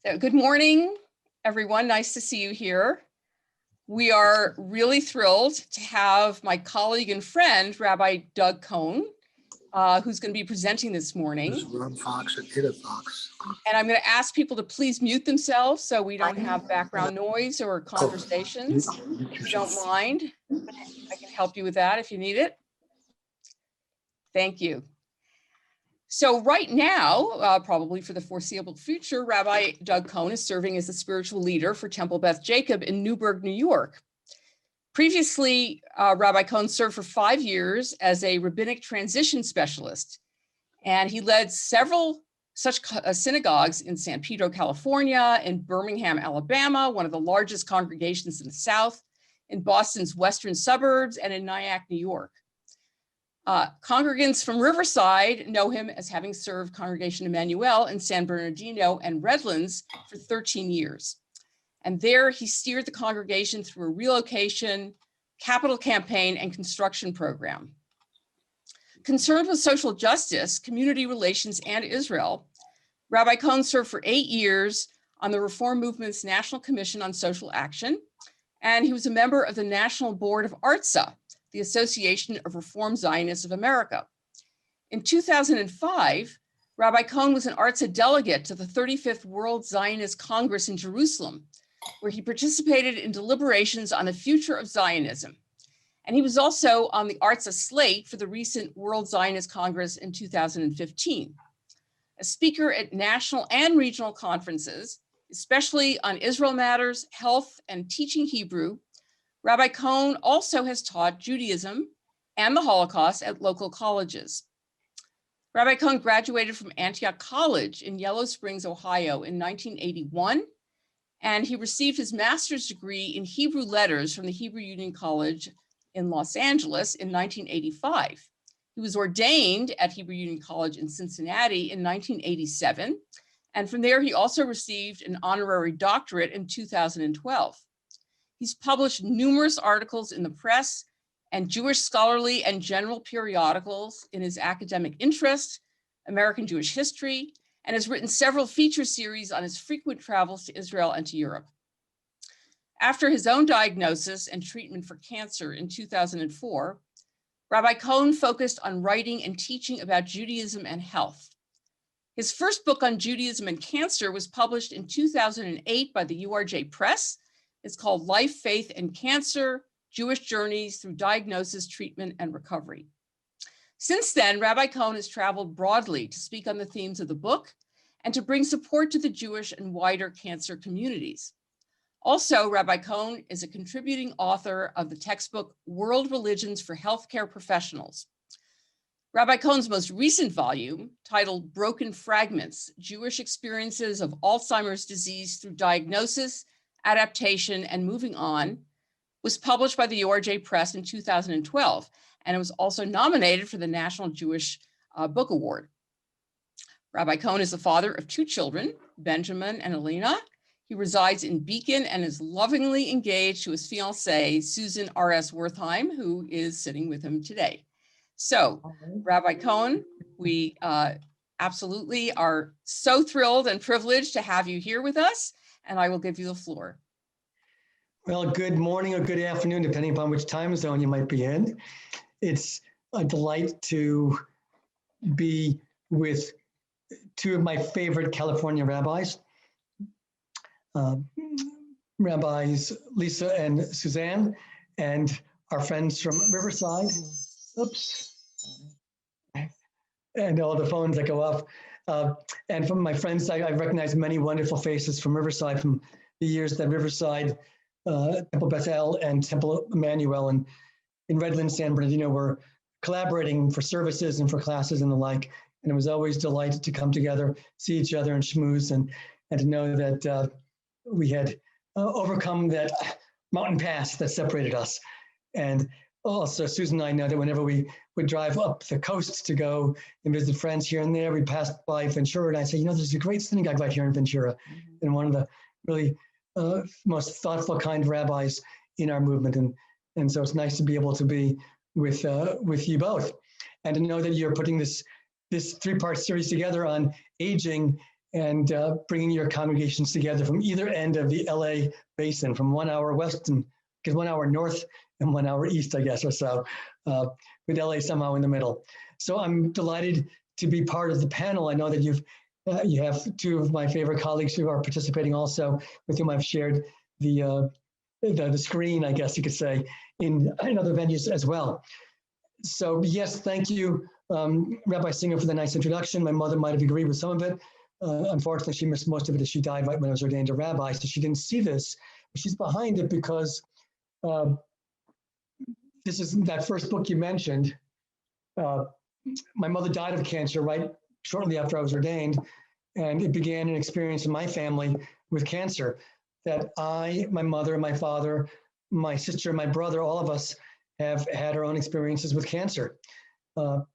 Good morning, everyone. Nice to see you here. We are really thrilled to have my colleague and friend, Rabbi Doug Cohn, who's going to be presenting this morning. This is Ron Fox and Ida Fox. And I'm going to ask people to please mute themselves so we don't have background noise or conversations. If you don't mind, I can help you with that if you need it. Thank you. So right now, probably for the foreseeable future, Rabbi Doug Cohn is serving as the spiritual leader for Temple Beth Jacob in Newburgh, New York. Previously, Rabbi Cohn served for 5 years as a rabbinic transition specialist, and he led several such synagogues in San Pedro, California, in Birmingham, Alabama, one of the largest congregations in the South, in Boston's western suburbs, and in Nyack, New York. Congregants from Riverside know him as having served Congregation Emmanuel in San Bernardino and Redlands for 13 years. And there he steered the congregation through a relocation, capital campaign, and construction program. Concerned with social justice, community relations, and Israel, Rabbi Cohn served for 8 years on the Reform Movement's National Commission on Social Action, and he was a member of the National Board of ARTSA, the Association of Reform Zionists of America. In 2005, Rabbi Cohn was an ARTSA delegate to the 35th World Zionist Congress in Jerusalem, where he participated in deliberations on the future of Zionism. And he was also on the ARTSA slate for the recent World Zionist Congress in 2015. A speaker at national and regional conferences, especially on Israel matters, health, and teaching Hebrew, Rabbi Cohn also has taught Judaism and the Holocaust at local colleges. Rabbi Cohn graduated from Antioch College in Yellow Springs, Ohio in 1981, and he received his master's degree in Hebrew letters from the Hebrew Union College in Los Angeles in 1985. He was ordained at Hebrew Union College in Cincinnati in 1987, and from there he also received an honorary doctorate in 2012. He's published numerous articles in the press and Jewish scholarly and general periodicals in his academic interest, American Jewish history, and has written several feature series on his frequent travels to Israel and to Europe. After his own diagnosis and treatment for cancer in 2004, Rabbi Cohn focused on writing and teaching about Judaism and health. His first book on Judaism and cancer was published in 2008 by the URJ Press. It's called Life, Faith, and Cancer, Jewish Journeys Through Diagnosis, Treatment, and Recovery. Since then, Rabbi Cohn has traveled broadly to speak on the themes of the book and to bring support to the Jewish and wider cancer communities. Also, Rabbi Cohn is a contributing author of the textbook World Religions for Healthcare Professionals. Rabbi Cohn's most recent volume, titled Broken Fragments, Jewish Experiences of Alzheimer's Disease Through Diagnosis, Adaptation, and Moving On, was published by the URJ Press in 2012, and it was also nominated for the National Jewish Book Award. Rabbi Cohn is the father of 2 children, Benjamin and Elena. He resides in Beacon and is lovingly engaged to his fiancée, Susan R.S. Wertheim, who is sitting with him today. So, Rabbi Cohn, we absolutely are so thrilled and privileged to have you here with us, and I will give you the floor. Well, good morning or good afternoon, depending upon which time zone you might be in. It's a delight to be with 2 of my favorite California rabbis, Rabbis Lisa and Suzanne, and our friends from Riverside. Oops. And all the phones that go off. And from my friends, I recognize many wonderful faces from Riverside, from the years that Riverside, Temple Bethel, and Temple Emmanuel, and in Redlands, San Bernardino were collaborating for services and for classes and the like. And it was always delighted to come together, see each other and schmooze, and to know that we had overcome that mountain pass that separated us. And also, Susan and I know that whenever we would drive up the coast to go and visit friends here and there, we passed by Ventura, and I say, you know, there's a great synagogue right here in Ventura. And one of the really most thoughtful, kind rabbis in our movement. And so it's nice to be able to be with you both, and to know that you're putting this 3-part series together on aging and bringing your congregations together from either end of the LA basin, from 1 hour west and 1 hour north and 1 hour east, I guess, or so, with LA somehow in the middle. So I'm delighted to be part of the panel. I know that you have two of my favorite colleagues who are participating also, with whom I've shared the screen, I guess you could say, in other venues as well. So yes, thank you, Rabbi Singer, for the nice introduction. My mother might have agreed with some of it. Unfortunately, she missed most of it as she died right when I was ordained a rabbi, so she didn't see this. But she's behind it because this is that first book you mentioned. My mother died of cancer right shortly after I was ordained, and it began an experience in my family with cancer that I, my mother, my father, my sister, my brother, all of us have had our own experiences with cancer,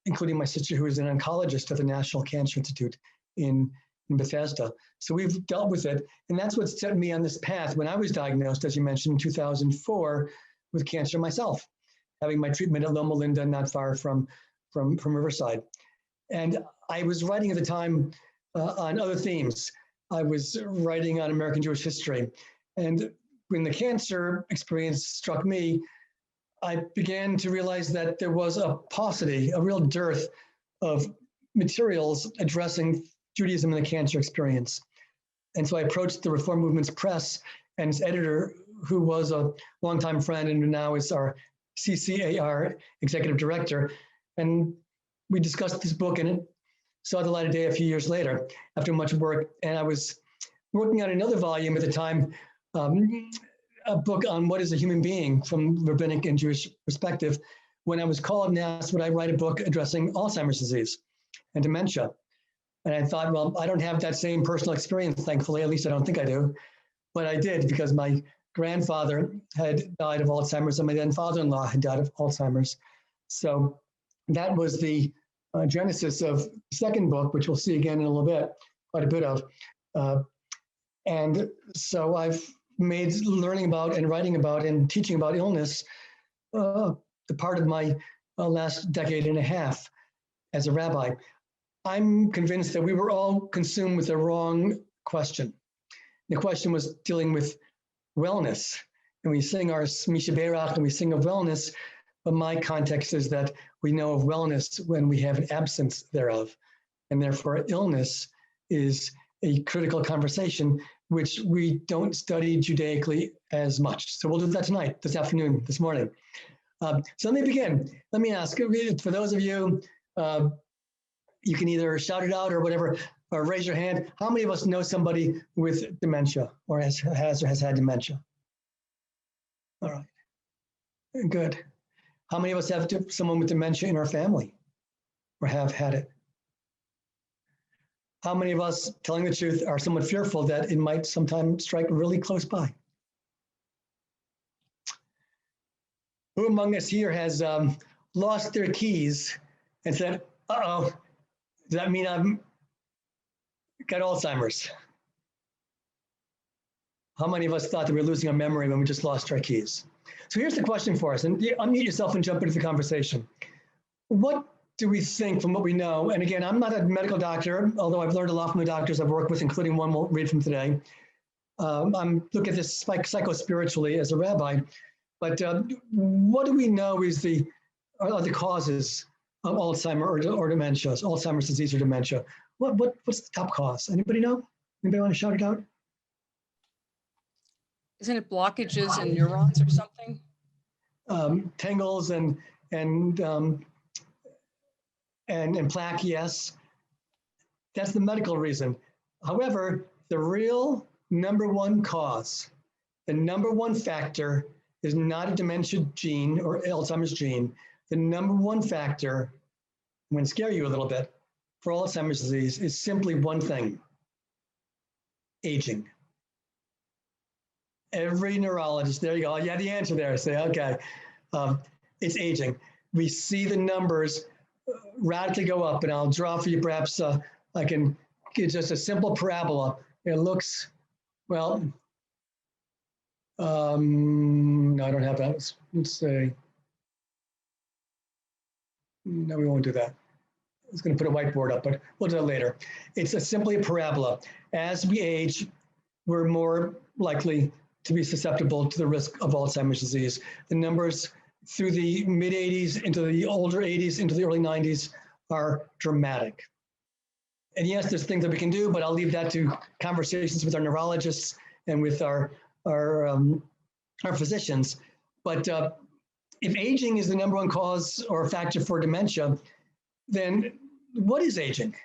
including my sister, who is an oncologist at the National Cancer Institute in Bethesda. So we've dealt with it, and that's what set me on this path when I was diagnosed, as you mentioned, in 2004 with cancer myself, having my treatment at Loma Linda, not far from Riverside. And I was writing at the time on other themes. I was writing on American Jewish history. And when the cancer experience struck me, I began to realize that there was a paucity, a real dearth of materials addressing Judaism and the cancer experience. And so I approached the Reform Movements Press and its editor, who was a longtime friend and who now is our CCAR executive director. And we discussed this book, and it saw the light of day a few years later after much work. And I was working on another volume at the time, a book on what is a human being from rabbinic and Jewish perspective, when I was called and asked would I write a book addressing Alzheimer's disease and dementia. And I thought, well, I don't have that same personal experience, thankfully, at least I don't think I do. But I did, because my grandfather had died of Alzheimer's and my then father-in-law had died of Alzheimer's. So that was the genesis of the second book, which we'll see again in a little bit, quite a bit of. And so I've made learning about and writing about and teaching about illness the part of my last decade and a half as a rabbi. I'm convinced that we were all consumed with the wrong question. The question was dealing with wellness. And we sing our Misha Berach and we sing of wellness, but my context is that we know of wellness when we have an absence thereof. And therefore illness is a critical conversation which we don't study Judaically as much. So we'll do that tonight, this afternoon, this morning. So let me begin. Let me ask, for those of you, you can either shout it out or whatever, or raise your hand. How many of us know somebody with dementia or has had dementia? All right, good. How many of us have someone with dementia in our family or have had it? How many of us, telling the truth, are somewhat fearful that it might sometime strike really close by? Who among us here has lost their keys and said, uh-oh, does that mean I've got Alzheimer's? How many of us thought that we were losing our memory when we just lost our keys? So here's the question for us, and unmute yourself and jump into the conversation. What do we think from what we know? And again, I'm not a medical doctor, although I've learned a lot from the doctors I've worked with, including one we'll read from today. I'm looking at this psycho-spiritually as a rabbi, but what do we know are the causes of Alzheimer's or dementia, Alzheimer's disease or dementia? What's the top cause? Anybody know? Anybody want to shout it out? Isn't it blockages in neurons or something? Tangles and plaque, yes. That's the medical reason. However, the real number one cause, the number one factor is not a dementia gene or Alzheimer's gene. The number one factor, I'm going to scare you a little bit, for Alzheimer's disease is simply one thing: aging. Every neurologist, there you go, you had the answer there, say, okay, it's aging. We see the numbers radically go up, and I'll draw for you perhaps, I can get just a simple parabola. It looks, well, no, I don't have that. Let's say, no, we won't do that. was going to put a whiteboard up, but we'll do it later. It's simply a parabola. As we age, we're more likely to be susceptible to the risk of Alzheimer's disease. The numbers through the mid 80s into the older 80s into the early 90s are dramatic. And yes, there's things that we can do, but I'll leave that to conversations with our neurologists and with our physicians. But if aging is the number one cause or factor for dementia, then what is aging?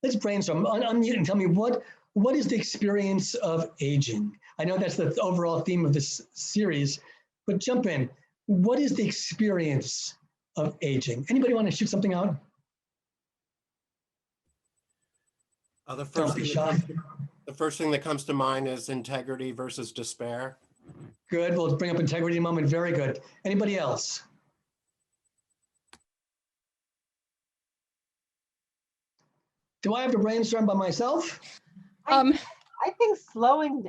Let's brainstorm. Unmute and tell me what is the experience of aging? I know that's the overall theme of this series, but jump in. What is the experience of aging? Anybody want to shoot something out? The Don't be shy. first thing that comes to mind is integrity versus despair. Good. We'll bring up integrity in a moment. Very good. Anybody else? Do I have to brainstorm by myself? I think slowing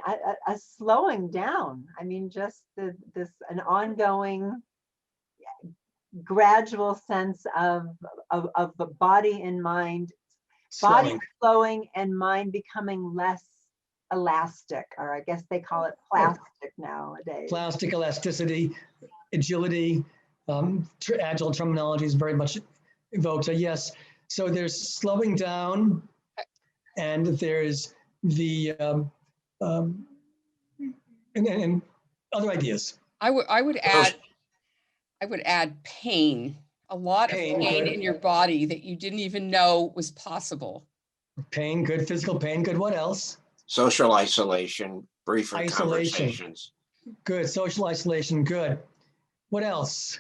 down. I mean, just an ongoing, gradual sense of the body and mind, body flowing and mind becoming less elastic, or I guess they call it plastic nowadays. Plastic elasticity, agility, agile terminology is very much evoked. So yes, so there's slowing down, and there's the and other ideas. I would add pain. A lot of pain in your body that you didn't even know was possible. Pain, good. Physical pain, good. What else? Social isolation, briefer Isolation. conversations. Good. Social isolation, good. What else?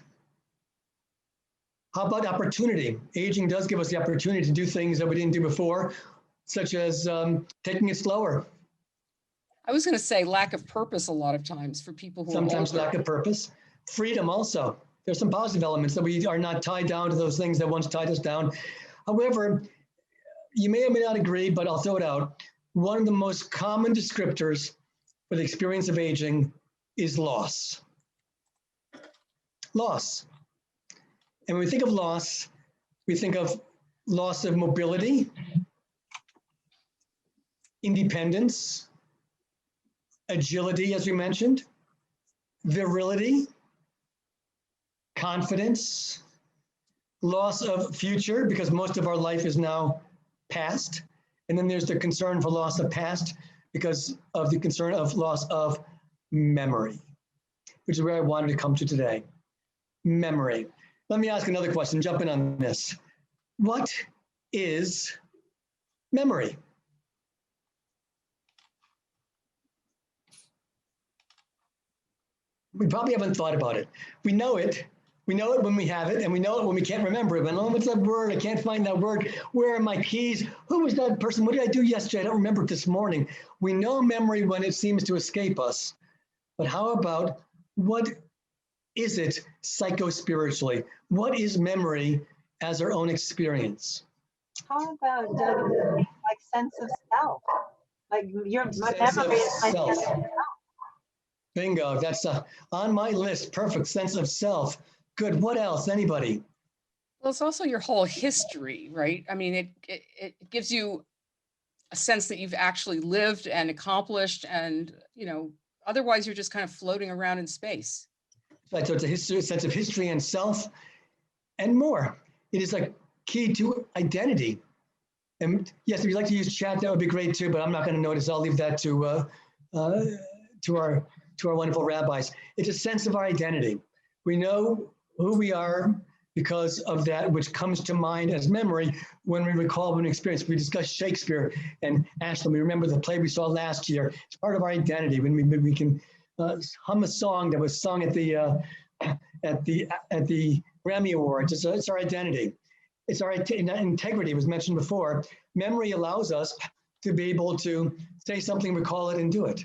How about opportunity? Aging does give us the opportunity to do things that we didn't do before, such as taking it slower. I was going to say lack of purpose a lot of times for people who Sometimes are older. lack of purpose. Freedom also. There's some positive elements that we are not tied down to those things that once tied us down. However, you may or may not agree, but I'll throw it out. One of the most common descriptors for the experience of aging is loss. Loss. And when we think of loss, we think of loss of mobility, independence, agility, as we mentioned, virility, confidence, loss of future, because most of our life is now past. And then there's the concern for loss of past because of the concern of loss of memory, which is where I wanted to come to today. Memory. Let me ask another question, jump in on this. What is memory? We probably haven't thought about it. We know it. We know it when we have it, and we know it when we can't remember it. When, oh, what's that word? I can't find that word. Where are my keys? Who was that person? What did I do yesterday? I don't remember it this morning. We know memory when it seems to escape us. But how about what is it psychospiritually? What is memory as our own experience? How about like sense of self? Like my memory is my sense of self. Bingo, that's on my list. Perfect, sense of self. Good, what else, anybody? Well, it's also your whole history, right? I mean, it gives you a sense that you've actually lived and accomplished, and, you know, otherwise you're just kind of floating around in space. Right, so it's a history, a sense of history and self and more. It is like key to identity. And yes, if you'd like to use chat, that would be great too, but I'm not going to notice. I'll leave that to our wonderful rabbis. It's a sense of our identity. We know who we are because of that which comes to mind as memory when we recall an experience. We discussed Shakespeare and Ashland. We remember the play we saw last year. It's part of our identity. When we can hum a song that was sung at the Grammy Awards. It's our identity. It's our integrity. It was mentioned before. Memory allows us to be able to say something, recall it, and do it.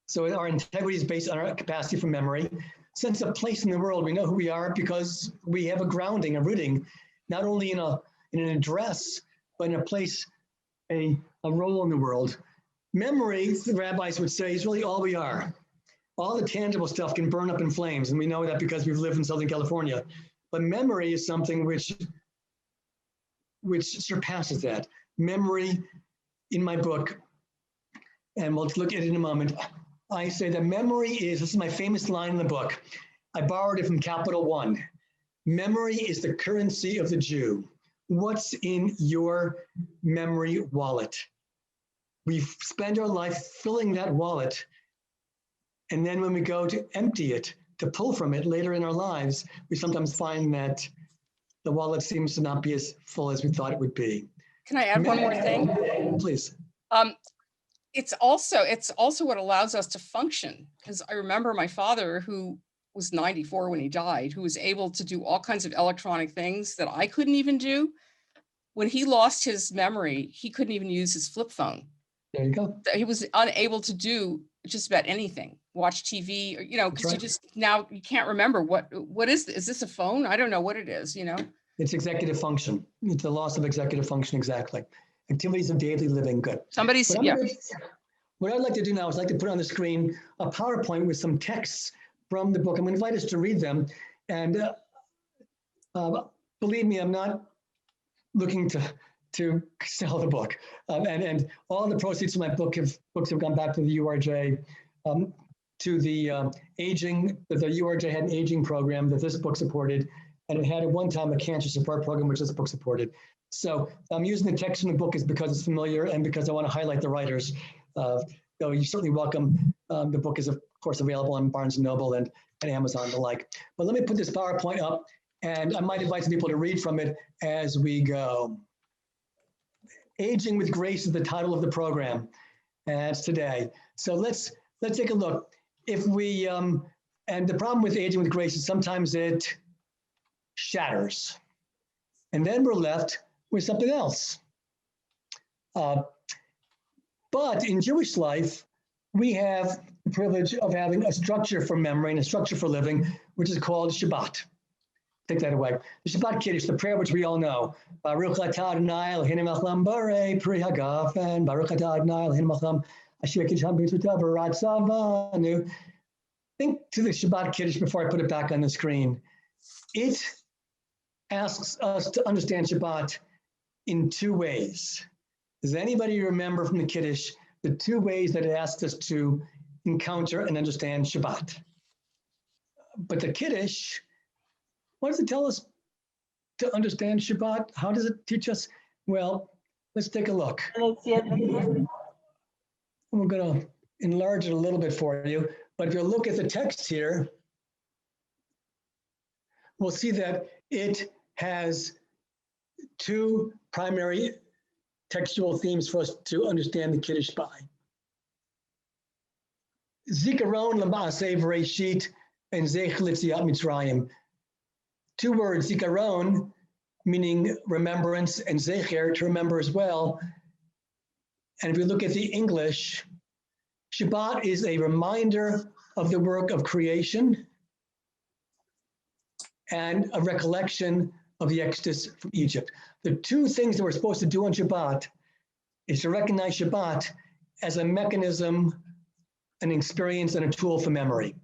So our integrity is based on our capacity for memory. Sense of place in the world. We know who we are because we have a grounding, a rooting, not only in an address, but in a place, a role in the world. Memory, the rabbis would say, is really all we are. All the tangible stuff can burn up in flames, and we know that because we've lived in Southern California. But memory is something which which surpasses that. Memory in my book, and we'll look at it in a moment. I say that memory is, this is my famous line in the book. I borrowed it from Capital One. Memory is the currency of the Jew. What's in your memory wallet? We spend our life filling that wallet. And then when we go to empty it, to pull from it later in our lives, we sometimes find that the wallet seems to not be as full as we thought it would be. Can I add one more thing? Please. It's also what allows us to function. Because I remember my father, who was 94 when he died, who was able to do all kinds of electronic things that I couldn't even do. When he lost his memory, he couldn't even use his flip phone. There you go. He was unable to do just about anything, watch TV, or, you know, because you can't remember what is this a phone? I don't know what it is, you know. It's executive function. It's the loss of executive function, exactly. Activities of daily living, good. What I'd like to do now is I'd like to put on the screen a PowerPoint with some texts from the book. I'm going to invite us to read them. And believe me, I'm not looking to sell the book. And all the proceeds of my books have gone back to the URJ, to the aging, the URJ had an aging program that this book supported, and it had at one time a cancer support program, which this book supported. So I'm using the text in the book is because it's familiar and because I want to highlight the writers. So you're certainly welcome. The book is, of course, available on Barnes & Noble and Amazon and the like. But let me put this PowerPoint up, and I might invite some people to read from it as we go. Aging with Grace is the title of the program, and it's today. So let's take a look. If we, and the problem with Aging with Grace is sometimes it shatters, and then we're left with something else. But in Jewish life, we have the privilege of having a structure for memory and a structure for living, which is called Shabbat. Take that away. The Shabbat Kiddush, the prayer which we all know. Baruch atah Adonai Eloheinu melech haolam borei pri hagafen. Baruch atah Adonai Eloheinu melech haolam asher kiddushanu b'mitzvotav v'ratzavanu. Think to the Shabbat Kiddush before I put it back on the screen. It asks us to understand Shabbat in two ways. Does anybody remember from the Kiddush the two ways that it asks us to encounter and understand Shabbat? But the Kiddush, what does it tell us to understand Shabbat? How does it teach us? Well, let's take a look. We're going to enlarge it a little bit for you. But if you look at the text here, we'll see that it has two primary textual themes for us to understand the Kiddush by. Zikaron l'ma'aseh v'reishit and zech l'tziat Mitzrayim. Two words, zikaron, meaning remembrance, and zecher, to remember as well. And if we look at the English, Shabbat is a reminder of the work of creation and a recollection of the Exodus from Egypt. The two things that we're supposed to do on Shabbat is to recognize Shabbat as a mechanism, an experience, and a tool for memory.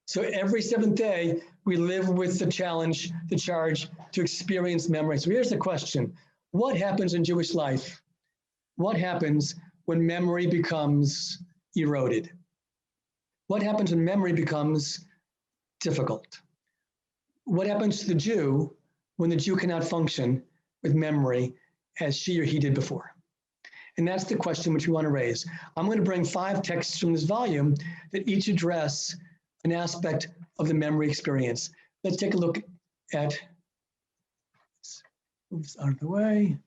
So every seventh day, we live with the challenge, the charge to experience memory. So here's the question. What happens in Jewish life? What happens when memory becomes eroded? What happens when memory becomes difficult? What happens to the Jew when the Jew cannot function with memory as she or he did before? And that's the question which we want to raise. I'm going to bring 5 texts from this volume that each address an aspect of the memory experience. Let's take a look at, move this out of the way.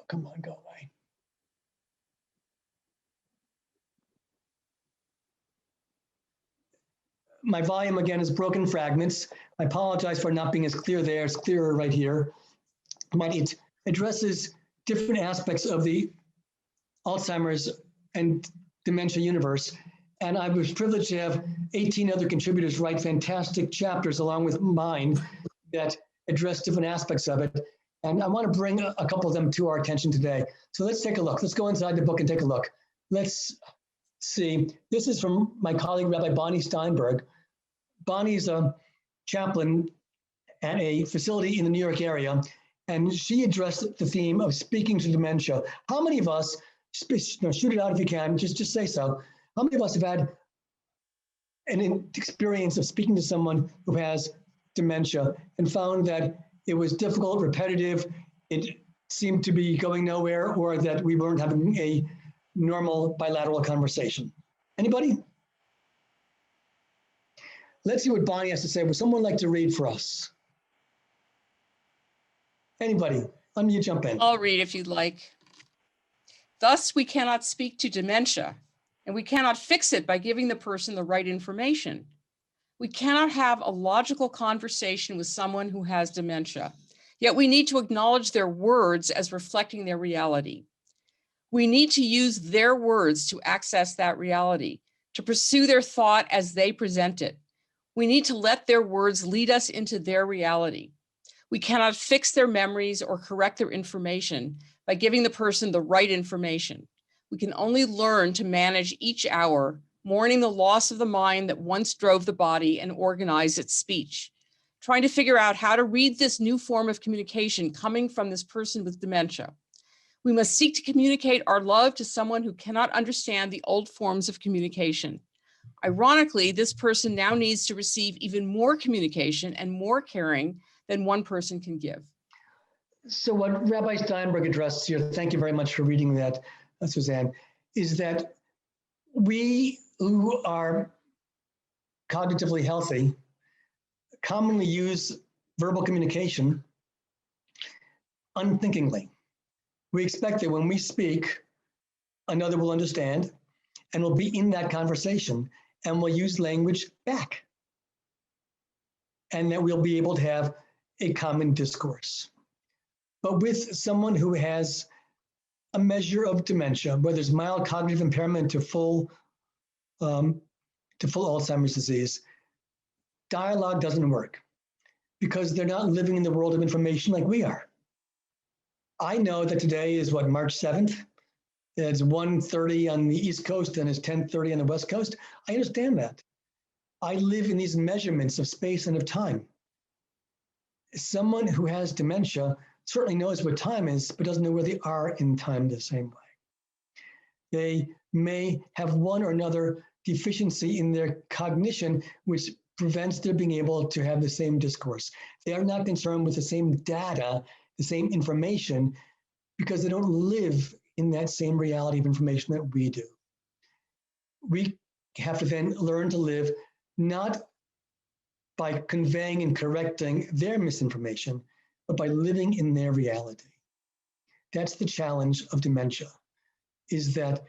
Oh, come on, go away. My volume again is broken fragments. I apologize for not being as clear there. It's clearer right here. But it addresses different aspects of the Alzheimer's and dementia universe. And I was privileged to have 18 other contributors write fantastic chapters along with mine that address different aspects of it. And I want to bring a couple of them to our attention today. So let's take a look. Let's go inside the book and take a look. Let's see. This is from my colleague, Rabbi Bonnie Steinberg. Bonnie's a chaplain at a facility in the New York area, and she addressed the theme of speaking to dementia. How many of us, shoot it out if you can, just say so. How many of us have had an experience of speaking to someone who has dementia and found that it was difficult, repetitive, it seemed to be going nowhere, or that we weren't having a normal bilateral conversation? Anybody? Let's see what Bonnie has to say. Would someone like to read for us? Anybody? You jump in. I'll read if you'd like. Thus, we cannot speak to dementia, and we cannot fix it by giving the person the right information. We cannot have a logical conversation with someone who has dementia, yet we need to acknowledge their words as reflecting their reality. We need to use their words to access that reality, to pursue their thought as they present it. We need to let their words lead us into their reality. We cannot fix their memories or correct their information by giving the person the right information. We can only learn to manage each hour, mourning the loss of the mind that once drove the body and organized its speech, trying to figure out how to read this new form of communication coming from this person with dementia. We must seek to communicate our love to someone who cannot understand the old forms of communication. Ironically, this person now needs to receive even more communication and more caring than one person can give. So what Rabbi Steinberg addressed here, thank you very much for reading that, Suzanne, is that we who are cognitively healthy commonly use verbal communication unthinkingly. We expect that when we speak, another will understand and will be in that conversation and will use language back. And that we'll be able to have a common discourse. But with someone who has a measure of dementia, whether it's mild cognitive impairment to full Alzheimer's disease, dialogue doesn't work because they're not living in the world of information like we are. I know that today is what, March 7th? It's 1:30 on the East Coast and it's 10:30 on the West Coast. I understand that. I live in these measurements of space and of time. Someone who has dementia certainly knows what time is, but doesn't know where they are in time the same way. They may have one or another deficiency in their cognition, which prevents their being able to have the same discourse. They are not concerned with the same data, the same information, because they don't live in that same reality of information that we do. We have to then learn to live not by conveying and correcting their misinformation, but by living in their reality. That's the challenge of dementia, is that,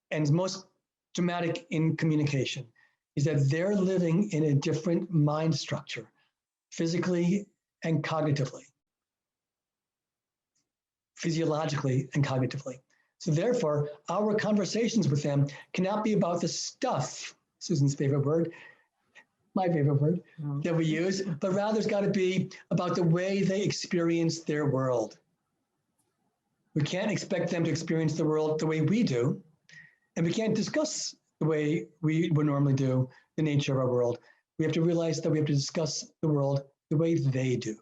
and most dramatic in communication, is that they're living in a different mind structure, physically and cognitively, physiologically and cognitively. So therefore, our conversations with them cannot be about the stuff, Susan's favorite word, my favorite word, that we use, but rather it's got to be about the way they experience their world. We can't expect them to experience the world the way we do, and we can't discuss the way we would normally do the nature of our world. We have to realize that we have to discuss the world the way they do.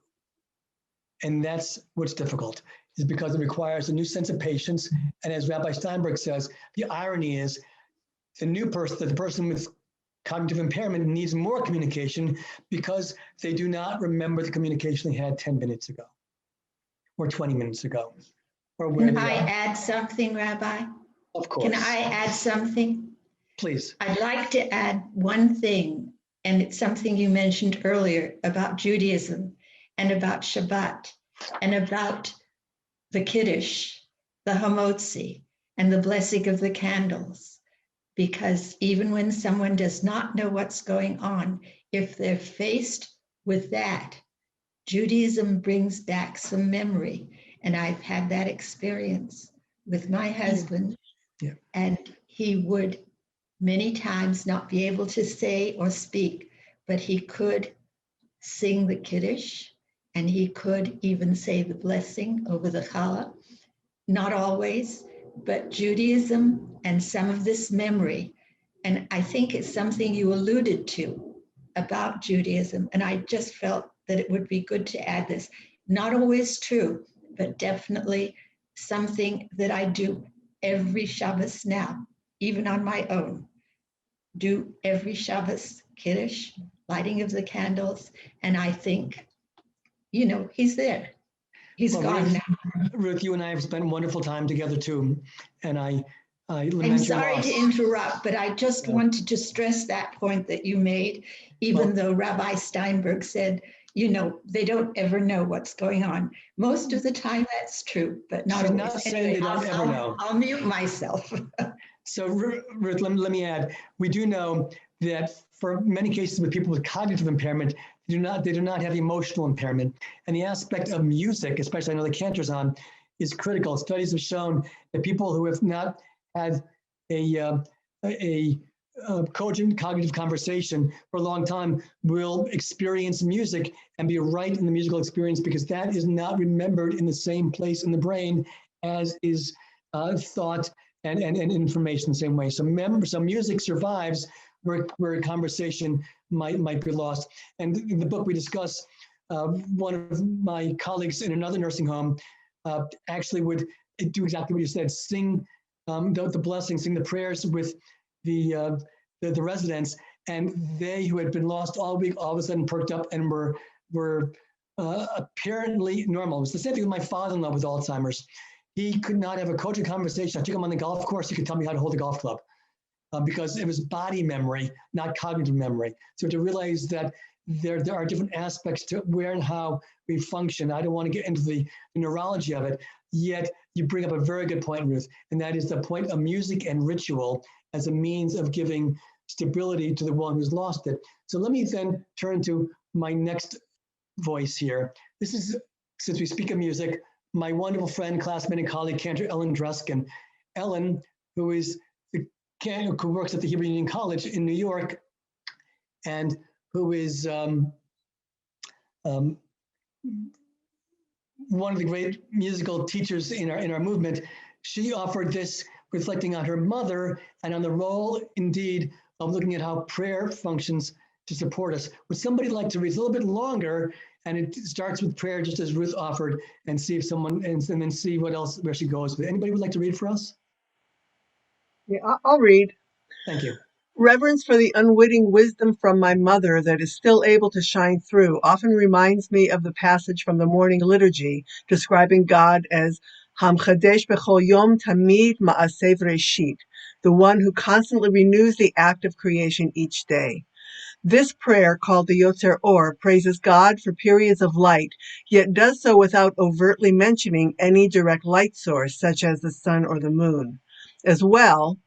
And that's what's difficult, is because it requires a new sense of patience. And as Rabbi Steinberg says, the irony is the person with cognitive impairment needs more communication because they do not remember the communication they had 10 minutes ago or 20 minutes ago. Or where Can they I are. add something, Rabbi? Of course. Can I add something? Please. I'd like to add one thing, and it's something you mentioned earlier about Judaism and about Shabbat and about the Kiddush, the Hamotzi, and the blessing of the candles. Because even when someone does not know what's going on, if they're faced with that, Judaism brings back some memory. And I've had that experience with my husband. Yeah. And he would many times not be able to say or speak, but he could sing the Kiddush and he could even say the blessing over the challah. Not always, but Judaism and some of this memory, and I think it's something you alluded to, about Judaism. And I just felt that it would be good to add this. Not always true, but definitely something that I do every Shabbos now, even on my own. Do every Shabbos Kiddush, lighting of the candles. And I think, he's there. He's Well, gone Ruth, now. Ruth, you and I have spent wonderful time together too. And I lament I'm your sorry loss. to interrupt, but I just Yeah. wanted to stress that point that you made, even though Rabbi Steinberg said, they don't ever know what's going on. Most of the time that's true, but not She's always. not saying they don't ever know. I'll mute myself. So Ruth, let me add, we do know that for many cases with people with cognitive impairment, they do not have emotional impairment. And the aspect of music, especially I know the Cantor's on, is critical. Studies have shown that people who have not had a cogent cognitive conversation for a long time will experience music and be right in the musical experience because that is not remembered in the same place in the brain as is thought and information the same way. So music survives where a conversation might be lost. And in the book we discuss, one of my colleagues in another nursing home actually would do exactly what you said, sing the blessing, sing the prayers with the residents, and they who had been lost all week all of a sudden perked up and were apparently normal. It was the same thing with my father-in-law with Alzheimer's. He could not have a cogent conversation. I took him on the golf course. He could tell me how to hold a golf club because it was body memory, not cognitive memory. So to realize that there are different aspects to where and how we function. I don't want to get into the neurology of it, yet you bring up a very good point, Ruth, and that is the point of music and ritual as a means of giving stability to the one who's lost it. So let me then turn to my next voice here. This is, since we speak of music, my wonderful friend, classmate, and colleague, Cantor Ellen Druskin. Ellen, who works at the Hebrew Union College in New York, and who is one of the great musical teachers in our movement. She offered this, reflecting on her mother and on the role, indeed, of looking at how prayer functions to support us. Would somebody like to read a little bit longer? And it starts with prayer, just as Ruth offered, and see if someone, and then see what else, where she goes with it. Anybody would like to read for us? Yeah, I'll read. Thank you. Reverence for the unwitting wisdom from my mother that is still able to shine through often reminds me of the passage from the morning liturgy describing God as Hamchadesh bechol yom tamid ma'aseh v'reshit, the one who constantly renews the act of creation each day. This prayer, called the Yotzer Or, praises God for periods of light, yet does so without overtly mentioning any direct light source, such as the sun or the moon. As well,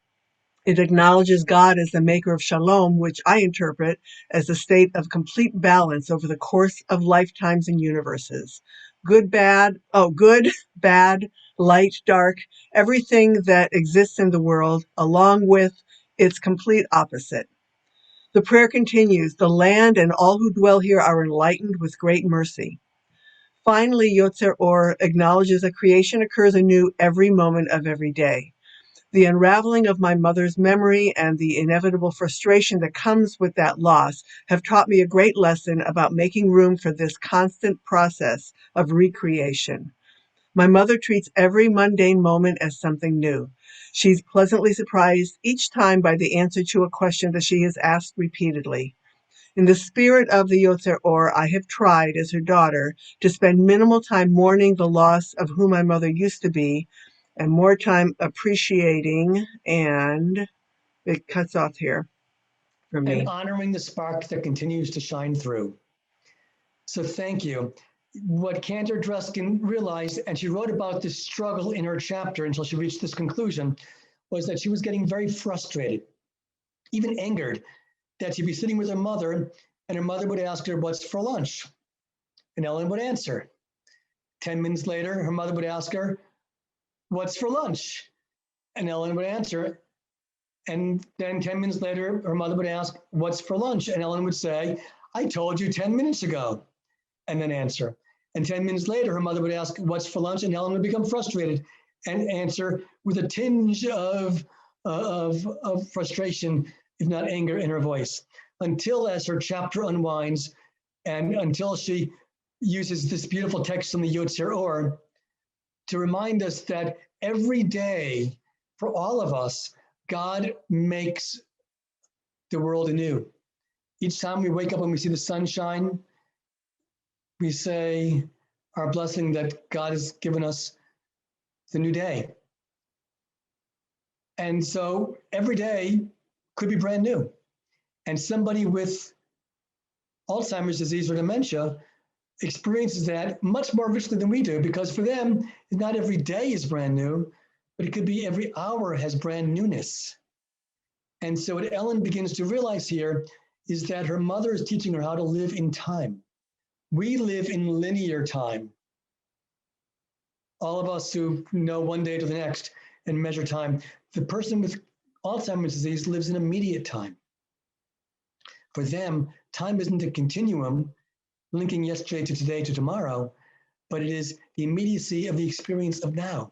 it acknowledges God as the maker of shalom, which I interpret as a state of complete balance over the course of lifetimes and universes. Good, bad, light, dark, everything that exists in the world, along with its complete opposite. The prayer continues, the land and all who dwell here are enlightened with great mercy. Finally, Yotzer Or acknowledges that creation occurs anew every moment of every day. The unraveling of my mother's memory and the inevitable frustration that comes with that loss have taught me a great lesson about making room for this constant process of recreation. My mother treats every mundane moment as something new. She's pleasantly surprised each time by the answer to a question that she has asked repeatedly. In the spirit of the Yotzer Or, I have tried, as her daughter, to spend minimal time mourning the loss of who my mother used to be, and more time appreciating, and it cuts off here for me. And honoring the spark that continues to shine through. So thank you. What Cantor Druskin realized, and she wrote about this struggle in her chapter until she reached this conclusion, was that she was getting very frustrated, even angered, that she'd be sitting with her mother and her mother would ask her, what's for lunch? And Ellen would answer. 10 minutes later, her mother would ask her, what's for lunch? And Ellen would answer. And then 10 minutes later, her mother would ask, what's for lunch? And Ellen would say, I told you 10 minutes ago, and then answer. And 10 minutes later, her mother would ask, what's for lunch? And Ellen would become frustrated and answer with a tinge of frustration, if not anger, in her voice. until as her chapter unwinds and until she uses this beautiful text from the Yotzer Or to remind us that every day for all of us, God makes the world anew. Each time we wake up and we see the sunshine, we say our blessing that God has given us the new day. And so every day could be brand new. And somebody with Alzheimer's disease or dementia experiences that much more richly than we do, because for them, not every day is brand new, but it could be every hour has brand newness. And so what Ellen begins to realize here is that her mother is teaching her how to live in time. We live in linear time. All of us who know one day to the next and measure time, the person with Alzheimer's disease lives in immediate time. For them, time isn't a continuum linking yesterday to today to tomorrow, but it is the immediacy of the experience of now.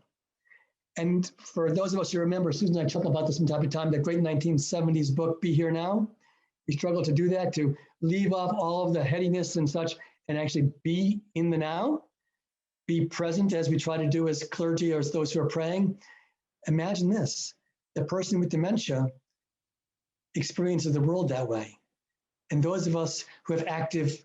And for those of us who remember, Susan and I chuckle about this from time to time, that great 1970s book, Be Here Now. We struggle to do that, to leave off all of the headiness and such and actually be in the now, be present as we try to do as clergy or as those who are praying. Imagine this, the person with dementia experiences the world that way. And those of us who have active,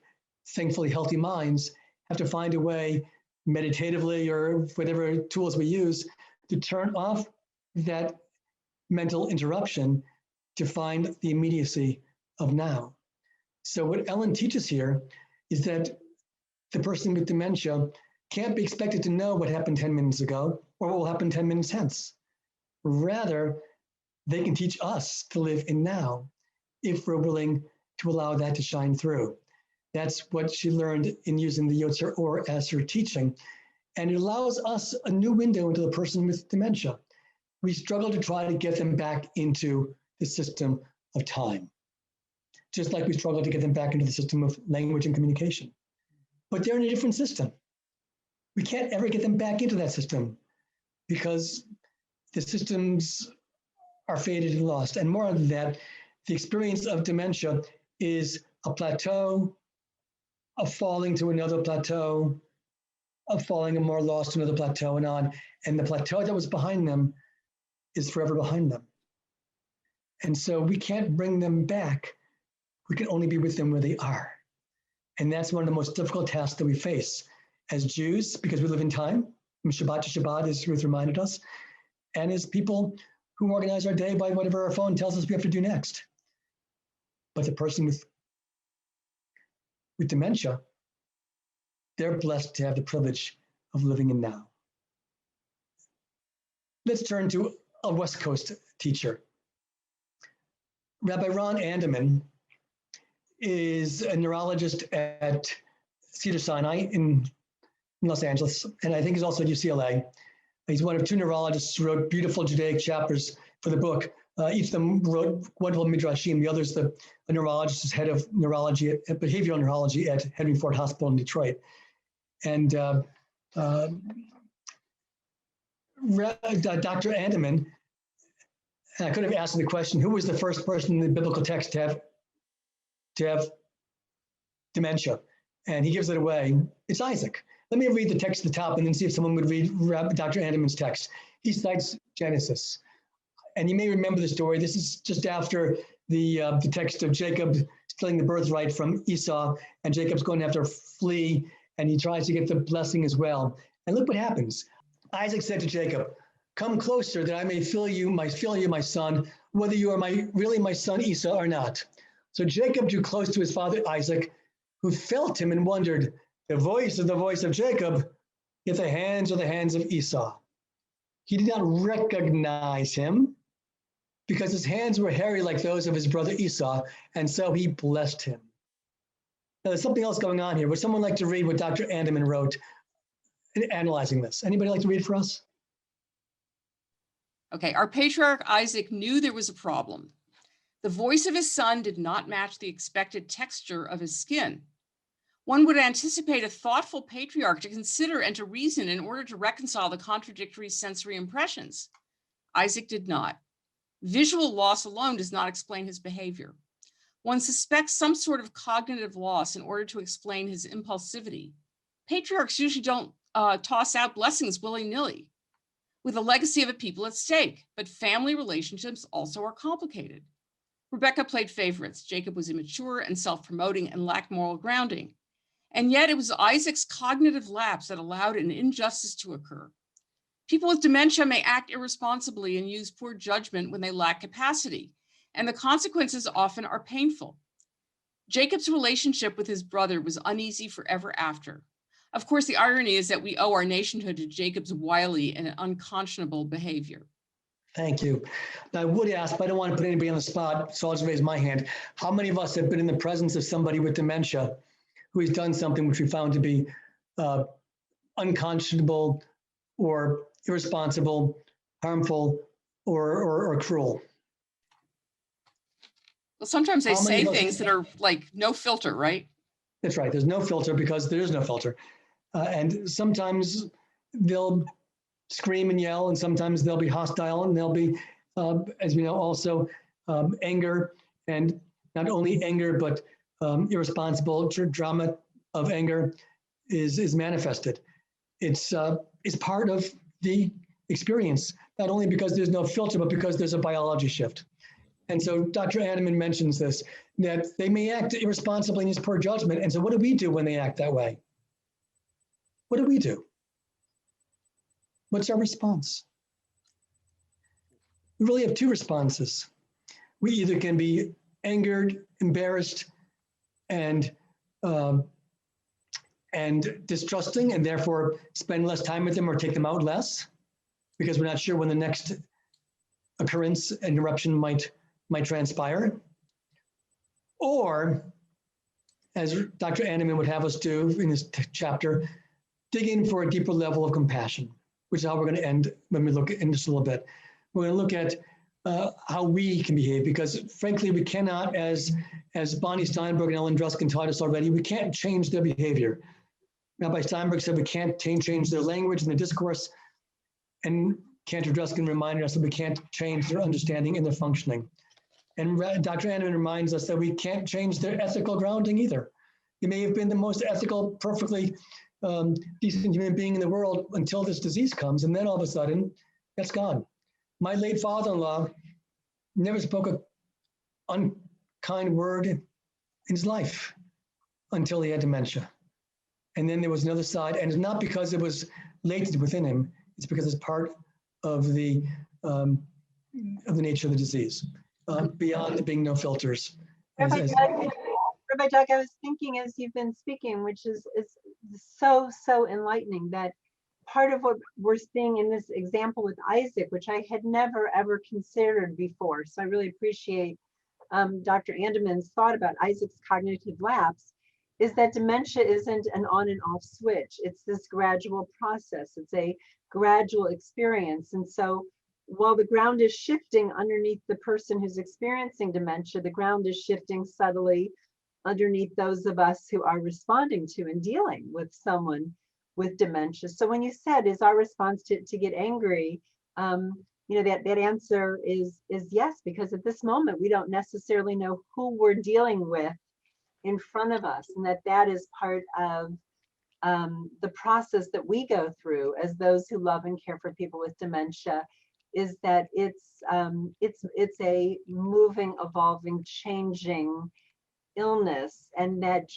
thankfully healthy minds have to find a way meditatively or whatever tools we use to turn off that mental interruption to find the immediacy of now. So what Ellen teaches here is that the person with dementia can't be expected to know what happened 10 minutes ago or what will happen 10 minutes hence. Rather, they can teach us to live in now if we're willing to allow that to shine through. That's what she learned in using the Yotzer Or as her teaching. And it allows us a new window into the person with dementia. We struggle to try to get them back into the system of time, just like we struggle to get them back into the system of language and communication. But they're in a different system. We can't ever get them back into that system because the systems are faded and lost. And more than that, the experience of dementia is a plateau, of falling to another plateau, of falling and more lost to another plateau and on. And the plateau that was behind them is forever behind them. And so we can't bring them back. We can only be with them where they are. And that's one of the most difficult tasks that we face as Jews, because we live in time, from Shabbat to Shabbat, as Ruth reminded us, and as people who organize our day by whatever our phone tells us we have to do next. But the person with dementia, they're blessed to have the privilege of living in now. Let's turn to a West Coast teacher. Rabbi Ron Anderson is a neurologist at Cedars-Sinai in Los Angeles, and I think he's also at UCLA. He's one of two neurologists who wrote beautiful Judaic chapters for the book. Each of them wrote wonderful midrashim. The other's a neurologist who's head of neurology at behavioral neurology at Henry Ford Hospital in Detroit. And Dr. Anderson, I could have asked him the question, who was the first person in the biblical text to have dementia? And he gives it away. It's Isaac. Let me read the text at the top and then see if someone would read Dr. Anderson's text. He cites Genesis. And you may remember the story. This is just after the text of Jacob stealing the birthright from Esau, and Jacob's going to have to flee, and he tries to get the blessing as well. And look what happens. Isaac said to Jacob, "Come closer that I may feel you, my son, whether you are really my son Esau or not." So Jacob drew close to his father Isaac, who felt him and wondered, the voice is the voice of Jacob, yet the hands are the hands of Esau. He did not recognize him because his hands were hairy like those of his brother Esau, and so he blessed him. Now, there's something else going on here. Would someone like to read what Dr. Anderson wrote in analyzing this? Anybody like to read for us? Okay, our patriarch Isaac knew there was a problem. The voice of his son did not match the expected texture of his skin. One would anticipate a thoughtful patriarch to consider and to reason in order to reconcile the contradictory sensory impressions. Isaac did not. Visual loss alone does not explain his behavior. One suspects some sort of cognitive loss in order to explain his impulsivity. Patriarchs usually don't toss out blessings willy-nilly, with the legacy of a people at stake, but family relationships also are complicated. Rebecca played favorites. Jacob was immature and self-promoting and lacked moral grounding. And yet it was Isaac's cognitive lapse that allowed an injustice to occur. People with dementia may act irresponsibly and use poor judgment when they lack capacity, and the consequences often are painful. Jacob's relationship with his brother was uneasy forever after. Of course, the irony is that we owe our nationhood to Jacob's wily and unconscionable behavior. Thank you. Now, I would ask, but I don't want to put anybody on the spot, so I'll just raise my hand. How many of us have been in the presence of somebody with dementia who has done something which we found to be unconscionable or irresponsible, harmful, or cruel? Well, sometimes they How many say of us- things that are like no filter, right? That's right. There's no filter because there is no filter. And sometimes they'll scream and yell, and sometimes they'll be hostile, and they'll be, as we know, also anger, and not only anger, but irresponsible drama of anger is manifested. It's part of the experience, not only because there's no filter, but because there's a biology shift. And so Dr. Anderson mentions this, that they may act irresponsibly and use poor judgment. And so what do we do when they act that way? What do we do? What's our response? We really have two responses. We either can be angered, embarrassed, and distrusting, and therefore spend less time with them or take them out less, because we're not sure when the next occurrence and eruption might transpire. Or, as Dr. Anderson would have us do in this chapter, dig in for a deeper level of compassion, which is how we're going to end when we look in just a little bit. We're going to look at how we can behave, because frankly, we cannot, as Bonnie Steinberg and Ellen Druskin taught us already, we can't change their behavior. Rabbi Steinberg said we can't change their language and their discourse, and Cantor Druskin reminded us that we can't change their understanding and their functioning. And Dr. Anderson reminds us that we can't change their ethical grounding either. They may have been the most ethical, perfectly decent human being in the world until this disease comes, and then all of a sudden, that's gone. My late father-in-law never spoke an unkind word in his life until he had dementia. And then there was another side, and it's not because it was latent within him, it's because it's part of the nature of the disease, beyond it being no filters. Rabbi Doug, I was thinking as you've been speaking, which is so enlightening, that part of what we're seeing in this example with Isaac, which I had never ever considered before. So I really appreciate Dr. Anderson's thought about Isaac's cognitive lapse, is that dementia isn't an on and off switch. It's this gradual process. It's a gradual experience. And so while the ground is shifting underneath the person who's experiencing dementia, the ground is shifting subtly underneath those of us who are responding to and dealing with someone with dementia. So when you said, is our response to get angry, that answer is yes, because at this moment, we don't necessarily know who we're dealing with in front of us, and that is part of the process that we go through as those who love and care for people with dementia, is that it's a moving, evolving, changing illness, and that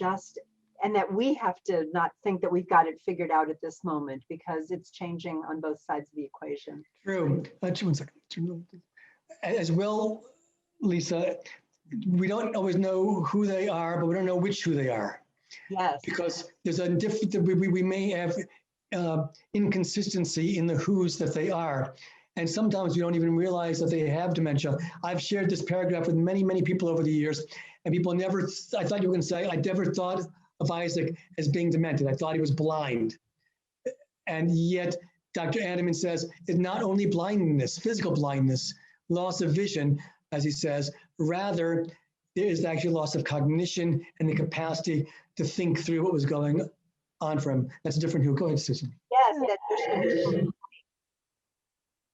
we have to not think that we've got it figured out at this moment, because it's changing on both sides of the equation. True. 1 second. As well, Lisa, we don't always know who they are, but we don't know who they are. Yes. Because there's a different, we may have inconsistency in the who's that they are. And sometimes we don't even realize that they have dementia. I've shared this paragraph with many, many people over the years, and people never, I thought you were going to say, I never thought of Isaac as being demented. I thought he was blind. And yet, Dr. Anderson says it's not only blindness, physical blindness, loss of vision, as he says, rather, there is actually loss of cognition and the capacity to think through what was going on for him. That's a different who. Go ahead, Susan. Yes.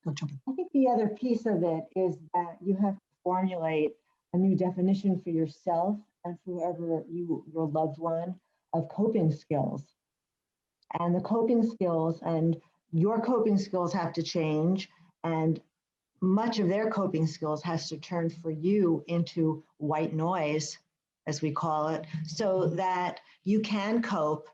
Don't jump in. I think the other piece of it is that you have to formulate a new definition for yourself and for whoever your loved one of coping skills. And the coping skills and your coping skills have to change, and much of their coping skills has to turn for you into white noise, as we call it, so that you can cope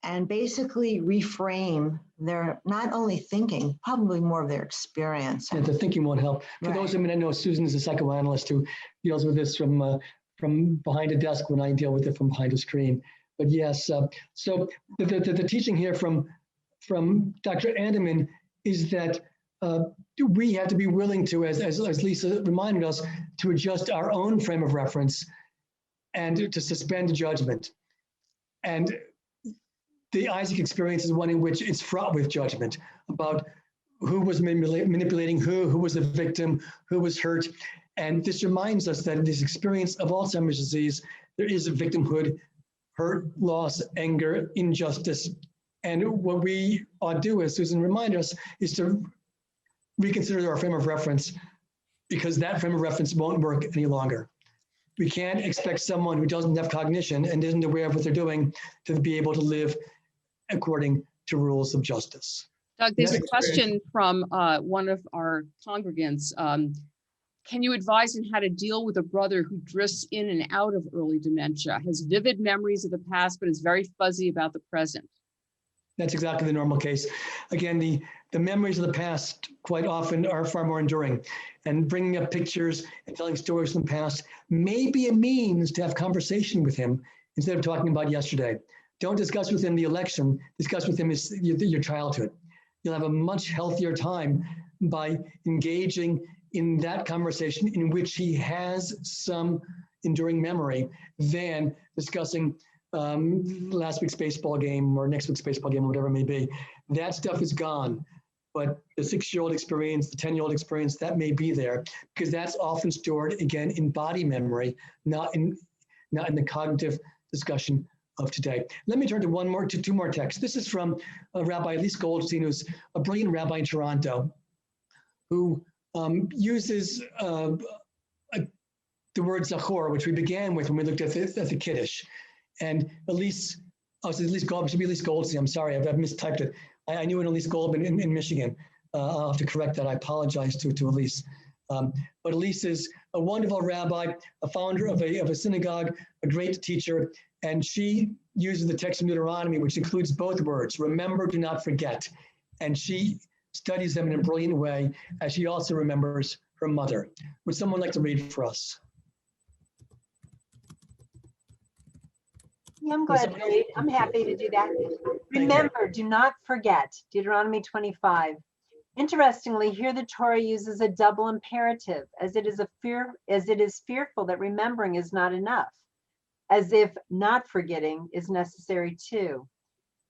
and basically reframe their not only thinking, probably more of their experience. And the thinking won't help. For those of you that know, Susan is a psychoanalyst who deals with this from behind a desk when I deal with it from behind a screen. But yes, so the teaching here from Dr. Anderman is that we have to be willing to, as Lisa reminded us, to adjust our own frame of reference and to suspend judgment. And the Isaac experience is one in which it's fraught with judgment about who was manipulating who was the victim, who was hurt. And this reminds us that in this experience of Alzheimer's disease, there is a victimhood, hurt, loss, anger, injustice. And what we ought to do, as Susan reminded us, is to reconsider our frame of reference, because that frame of reference won't work any longer. We can't expect someone who doesn't have cognition and isn't aware of what they're doing to be able to live according to rules of justice. Doug, there's a question from one of our congregants. Can you advise on how to deal with a brother who drifts in and out of early dementia, has vivid memories of the past, but is very fuzzy about the present? That's exactly the normal case. Again, the memories of the past quite often are far more enduring, and bringing up pictures and telling stories from the past may be a means to have conversation with him instead of talking about yesterday. Don't discuss with him the election, discuss with him your childhood. You'll have a much healthier time by engaging in that conversation in which he has some enduring memory than discussing last week's baseball game or next week's baseball game or whatever it may be. That stuff is gone. But the 6-year-old experience, the 10-year-old experience, that may be there, because that's often stored, again, in body memory, not in the cognitive discussion of today. Let me turn to two more texts. This is from Rabbi Elise Goldstein, who's a brilliant rabbi in Toronto, who uses the word Zachor, which we began with when we looked at the Kiddush. And Elise, it should be Elise Goldstein. I'm sorry, I've mistyped it. I knew an Elise Goldman in Michigan. I'll have to correct that. I apologize to Elise. But Elise is a wonderful rabbi, a founder of a synagogue, a great teacher, and she uses the text of Deuteronomy, which includes both words, remember, do not forget. And she studies them in a brilliant way, as she also remembers her mother. Would someone like to read for us? Yeah, I'm glad to read. I'm happy to do that. Remember, do not forget, Deuteronomy 25. Interestingly, here the Torah uses a double imperative, as it is fearful that remembering is not enough, as if not forgetting is necessary too.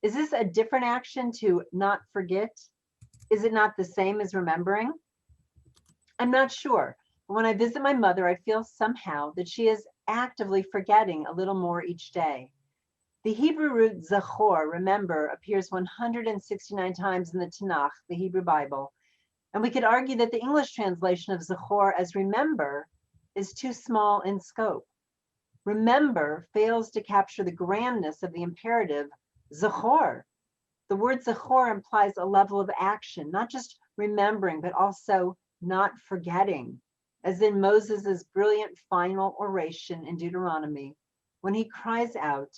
Is this a different action to not forget? Is it not the same as remembering? I'm not sure. But when I visit my mother, I feel somehow that she is actively forgetting a little more each day. The Hebrew root zachor, remember, appears 169 times in the Tanakh, the Hebrew Bible. And we could argue that the English translation of zachor as remember is too small in scope. Remember fails to capture the grandness of the imperative zachor. The word zachor implies a level of action, not just remembering, but also not forgetting, as in Moses's brilliant final oration in Deuteronomy, when he cries out,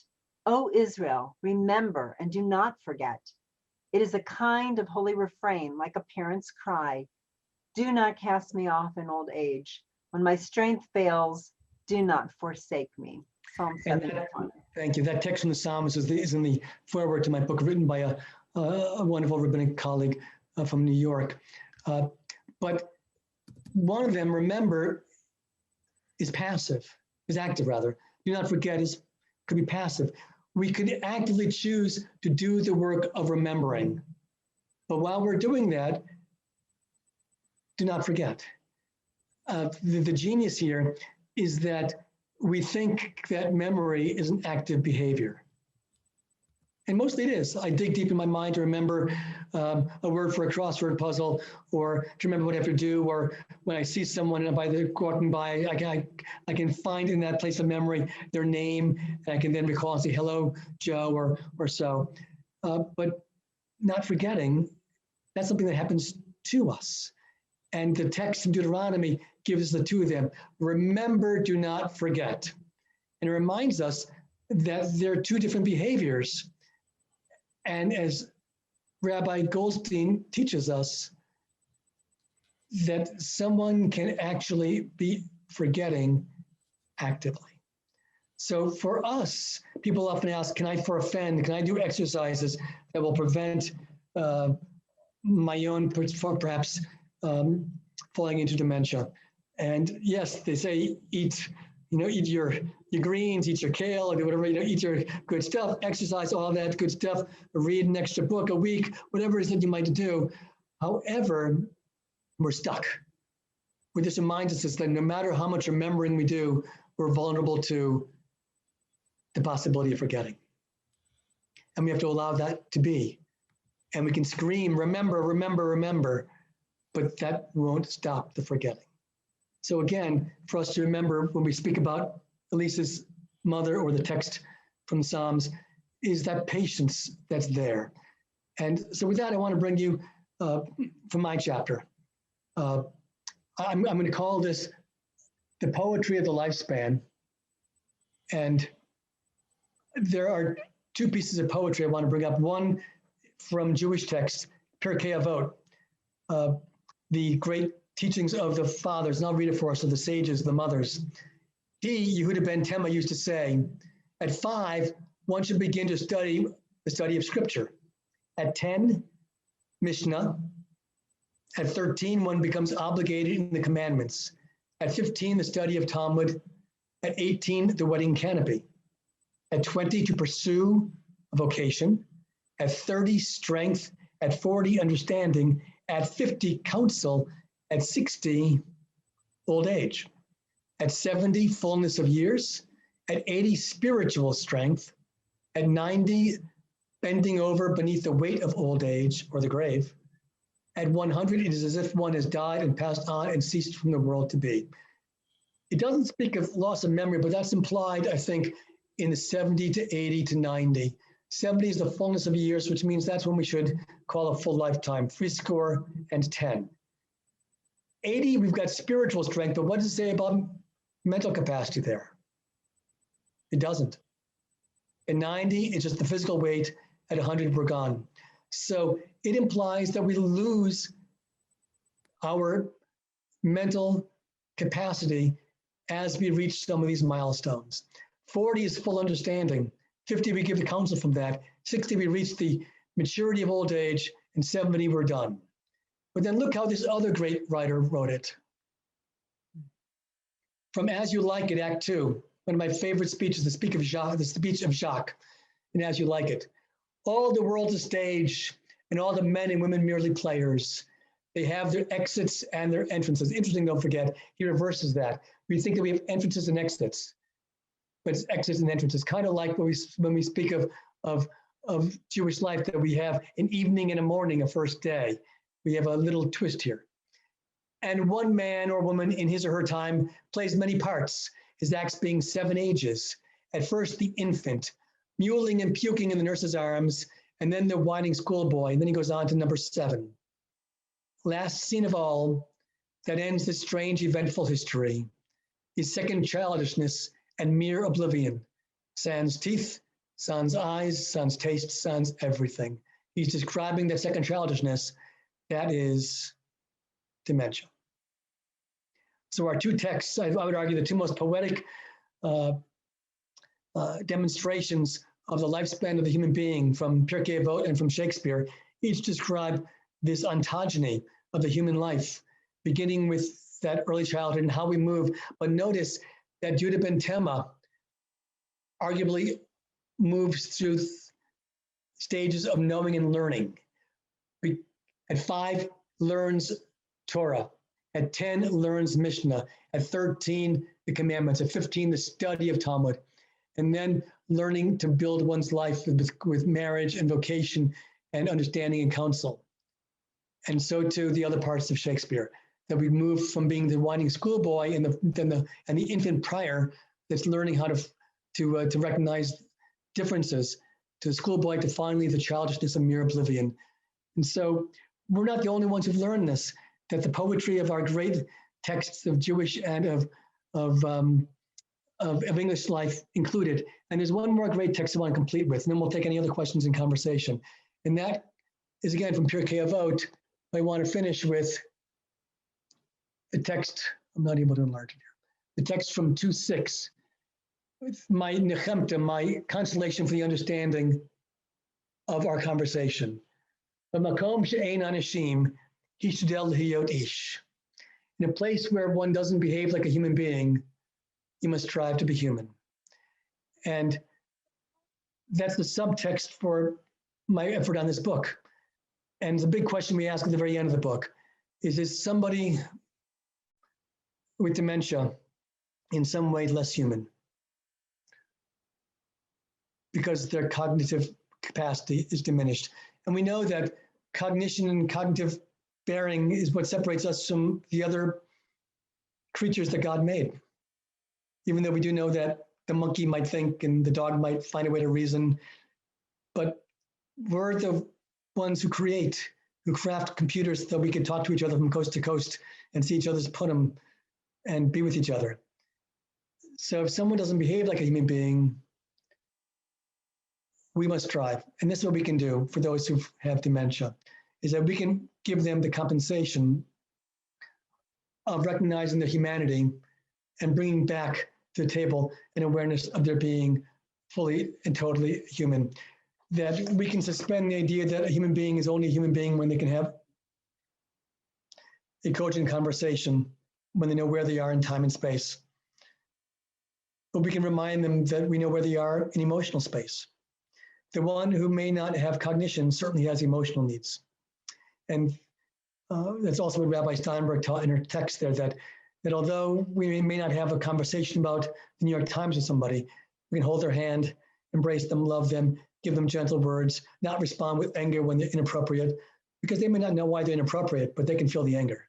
O Israel, remember and do not forget. It is a kind of holy refrain, like a parent's cry. Do not cast me off in old age. When my strength fails, do not forsake me. Psalm 71. Thank you. That text from the Psalms is in the foreword to my book, written by a wonderful rabbinic colleague from New York. But one of them, remember, is active rather. Do not forget could be passive. We could actively choose to do the work of remembering. But while we're doing that, do not forget. The genius here is that we think that memory is an active behavior. And mostly it is. I dig deep in my mind to remember a word for a crossword puzzle, or to remember what I have to do, or when I see someone and walking by, I can find in that place of memory their name, and I can then recall and say, hello, Joe, or so. But not forgetting, that's something that happens to us. And the text in Deuteronomy gives the two of them. Remember, do not forget. And it reminds us that there are two different behaviors. And as Rabbi Goldstein teaches us, that someone can actually be forgetting actively. So for us, people often ask, can I forfend? Can I do exercises that will prevent my own, perhaps, falling into dementia? And yes, they say eat your greens, eat your kale, or whatever, eat your good stuff, exercise, all that good stuff, read an extra book a week, whatever it is that you might do. However, we're stuck. What this reminds us is that no matter how much remembering we do, we're vulnerable to the possibility of forgetting. And we have to allow that to be. And we can scream, remember, remember, remember, but that won't stop the forgetting. So again, for us to remember when we speak about Elisa's mother or the text from the Psalms, is that patience that's there. And so with that, I want to bring you from my chapter. I'm going to call this the poetry of the lifespan. And there are two pieces of poetry I want to bring up. One from Jewish text, Pirkei Avot, the great teachings of the fathers, and I'll read it for us, of the sages, the mothers. He, Yehuda ben Tema, used to say, at 5, one should begin to study the study of scripture. At 10, Mishnah. At 13, one becomes obligated in the commandments. At 15, the study of Talmud. At 18, the wedding canopy. At 20, to pursue a vocation. At 30, strength. At 40, understanding. At 50, counsel. At 60, old age. At 70, fullness of years. At 80, spiritual strength. At 90, bending over beneath the weight of old age or the grave. At 100, it is as if one has died and passed on and ceased from the world to be. It doesn't speak of loss of memory, but that's implied, I think, in the 70 to 80 to 90. 70 is the fullness of years, which means that's when we should call a full lifetime, 70. 80, we've got spiritual strength, but what does it say about mental capacity there? It doesn't. At 90, it's just the physical weight. At 100, we're gone. So it implies that we lose our mental capacity as we reach some of these milestones. 40 is full understanding. 50, we give the counsel from that. 60, we reach the maturity of old age. And 70, we're done. But then look how this other great writer wrote it. From As You Like It, Act 2, one of my favorite speeches, the speech of Jacques, and As You Like It. All the world's a stage, and all the men and women merely players. They have their exits and their entrances. Interesting, don't forget, he reverses that. We think that we have entrances and exits, but it's exits and entrances, kind of like when we speak of Jewish life, that we have an evening and a morning, a first day. We have a little twist here. And one man or woman in his or her time plays many parts, his acts being 7 ages. At first, the infant, mewling and puking in the nurse's arms, and then the whining schoolboy, and then he goes on to number 7. Last scene of all, that ends this strange, eventful history, is second childishness and mere oblivion. Sans teeth, sans eyes, sans taste, sans everything. He's describing that second childishness. That is dementia. So our two texts, I would argue, the two most poetic demonstrations of the lifespan of the human being, from Pirkei Avot and from Shakespeare, each describe this ontogeny of the human life, beginning with that early childhood and how we move. But notice that Yehuda ben Tema arguably moves through stages of knowing and learning. At 5, learns Torah. At 10, learns Mishnah. At 13, the commandments. At 15, the study of Talmud. and then learning to build one's life with marriage and vocation and understanding and counsel. And so too the other parts of Shakespeare, that we move from being the whining schoolboy and the infant prior that's learning how to recognize differences, to the schoolboy to finally the childishness of mere oblivion. And so we're not the only ones who've learned this, that the poetry of our great texts of Jewish and of English life included. And there's one more great text I want to complete with, and then we'll take any other questions in conversation. And that is again from Pirkei Avot. I want to finish with a text. I'm not able to enlarge it here. The text from 2:6. My nechemta, my consolation for the understanding of our conversation. B'makom she'ein anashim, hishtadel lehiyot ish. In a place where one doesn't behave like a human being, you must strive to be human. And that's the subtext for my effort on this book. And the big question we ask at the very end of the book is somebody with dementia in some way less human? Because their cognitive capacity is diminished. And we know that cognition and cognitive bearing is what separates us from the other creatures that God made. Even though we do know that the monkey might think and the dog might find a way to reason, but we're the ones who create, who craft computers so we can talk to each other from coast to coast and see each other's punim and be with each other. So if someone doesn't behave like a human being, we must strive. And this is what we can do for those who have dementia, is that we can give them the compensation of recognizing their humanity and bringing back to the table an awareness of their being fully and totally human. That we can suspend the idea that a human being is only a human being when they can have a cogent conversation, when they know where they are in time and space. But we can remind them that we know where they are in emotional space. The one who may not have cognition certainly has emotional needs. And that's also what Rabbi Steinberg taught in her text there, that although we may not have a conversation about the New York Times with somebody, we can hold their hand, embrace them, love them, give them gentle words, not respond with anger when they're inappropriate, because they may not know why they're inappropriate, but they can feel the anger.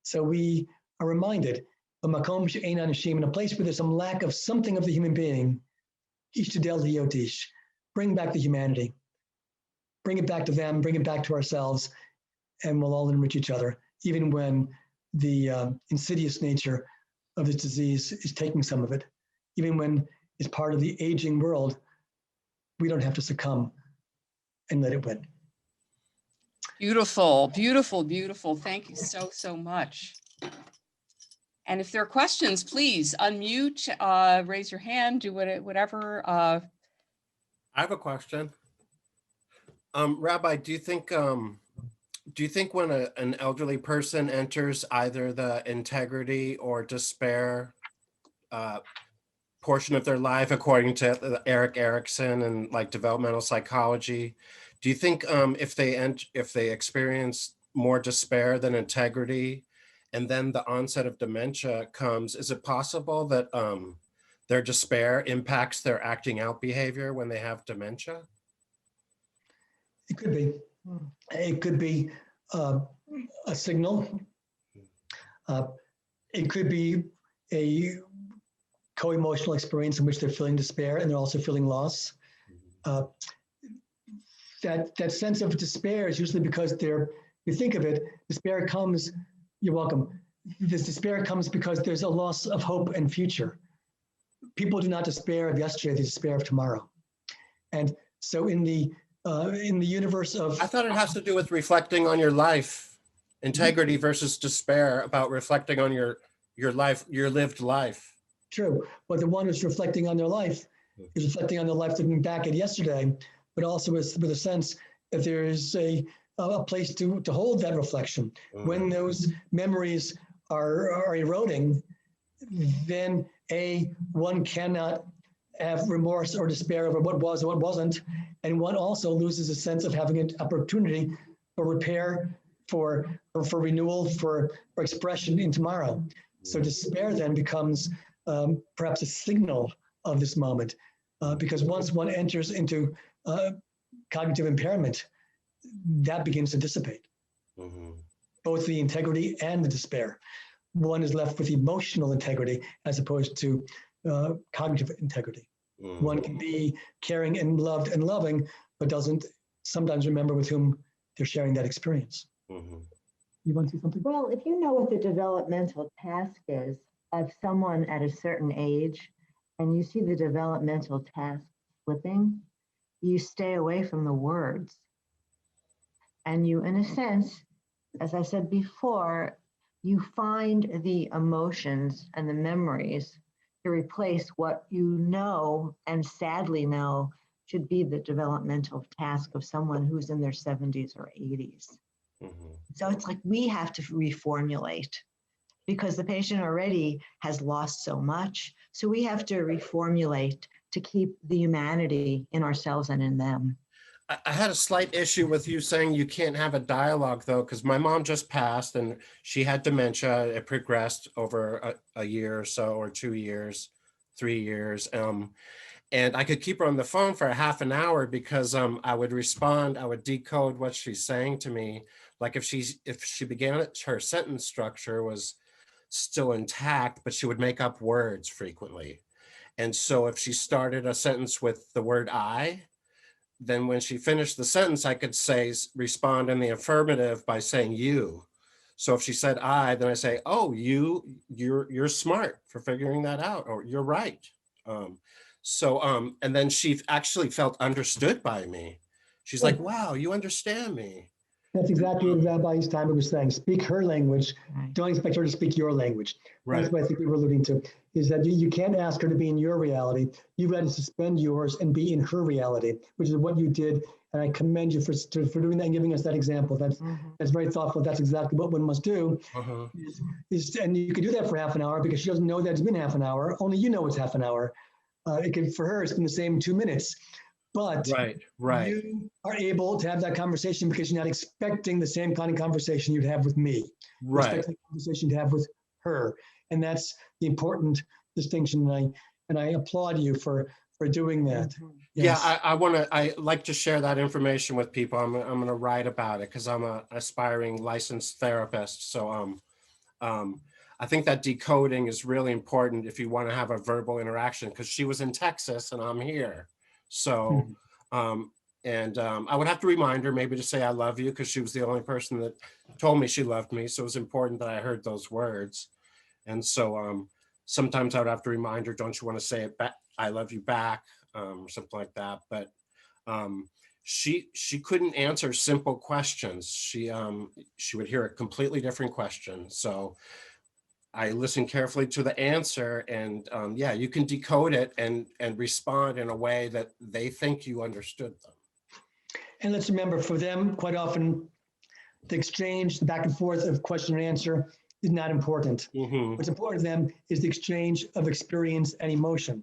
So we are reminded of makom she'ein anashim, in a place where there's some lack of something of the human being, hishtadel lehiyot ish. Bring back the humanity. Bring it back to them, bring it back to ourselves, and we'll all enrich each other, even when the insidious nature of this disease is taking some of it. Even when it's part of the aging world, we don't have to succumb and let it win. Beautiful, beautiful, beautiful. Thank you so, so much. And if there are questions, please unmute, raise your hand, do whatever. I have a question. Rabbi, do you think when an elderly person enters either the integrity or despair portion of their life, according to Eric Erickson and like developmental psychology, do you think if they experience more despair than integrity, and then the onset of dementia comes, is it possible that their despair impacts their acting out behavior when they have dementia? It could be. It could be a signal. It could be a co-emotional experience in which they're feeling despair and they're also feeling loss. That sense of despair is usually because you think of it, despair comes, you're welcome. This despair comes because there's a loss of hope and future. People do not despair of yesterday, they despair of tomorrow. And so in the universe of— I thought it has to do with reflecting on your life, integrity versus despair, about reflecting on your life, your lived life. True, but the one who's reflecting on their life is reflecting on their life looking back at yesterday, but also with a sense that there is a place to hold that reflection. When those memories are eroding, then one cannot have remorse or despair over what was or what wasn't, and one also loses a sense of having an opportunity for repair, for renewal, for expression in tomorrow. So despair then becomes perhaps a signal of this moment. Because once one enters into cognitive impairment, that begins to dissipate, both the integrity and the despair. One is left with emotional integrity as opposed to cognitive integrity. One can be caring and loved and loving, but doesn't sometimes remember with whom they're sharing that experience. You want to say something? Well, if you know what the developmental task is of someone at a certain age, and you see the developmental task slipping, you stay away from the words. And you, in a sense, as I said before, you find the emotions and the memories to replace what you know and sadly know should be the developmental task of someone who's in their 70s or 80s. So it's like we have to reformulate because the patient already has lost so much. So we have to reformulate to keep the humanity in ourselves and in them. I had a slight issue with you saying you can't have a dialogue though, because my mom just passed and she had dementia. It progressed over a year or so, or 2 years, 3 years. And I could keep her on the phone for a half an hour because I would respond, I would decode what she's saying to me. Like if she began her sentence structure was still intact, but she would make up words frequently. And so if she started a sentence with the word I, then when she finished the sentence, I could respond in the affirmative by saying you. So if she said I, then I say, oh, you're smart for figuring that out, or you're right. And then she actually felt understood by me. She's like, wow, you understand me. That's exactly what Rabbi Steinberg was saying. Speak her language. Don't expect her to speak your language. Right. That's what I think we were alluding to, is that you can't ask her to be in your reality. You've got to suspend yours and be in her reality, which is what you did. And I commend you for doing that and giving us that example. That's very thoughtful. That's exactly what one must do. And you can do that for half an hour because she doesn't know that it's been half an hour. Only you know it's half an hour. For her, it's been the same 2 minutes. But right. You are able to have that conversation because you're not expecting the same kind of conversation you'd have with me. You're expecting the conversation to have with her. And that's the important distinction. And I applaud you for doing that. Yes. Yeah, I like to share that information with people. I'm going to write about it because I'm an aspiring licensed therapist. So I think that decoding is really important if you want to have a verbal interaction, because she was in Texas and I'm here. So, I would have to remind her maybe to say, I love you, because she was the only person that told me she loved me. So it was important that I heard those words. And so sometimes I would have to remind her, don't you want to say it back? I love you back, or something like that. But she couldn't answer simple questions. She would hear a completely different question. So I listened carefully to the answer, and you can decode it and respond in a way that they think you understood them. And let's remember, for them, quite often, the exchange, the back and forth of question and answer is not important. What's important to them is the exchange of experience and emotion.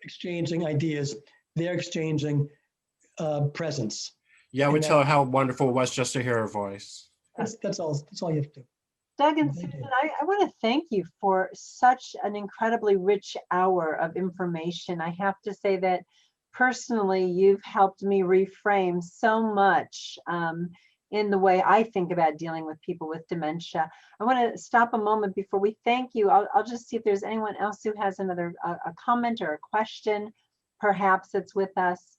Exchanging ideas, they're exchanging presence. Yeah, I would tell her how wonderful it was just to hear her voice. That's all you have to do. Doug and Susan, I want to thank you for such an incredibly rich hour of information. I have to say that personally, you've helped me reframe so much in the way I think about dealing with people with dementia. I want to stop a moment before we thank you. I'll just see if there's anyone else who has another a comment or a question, perhaps, that's with us.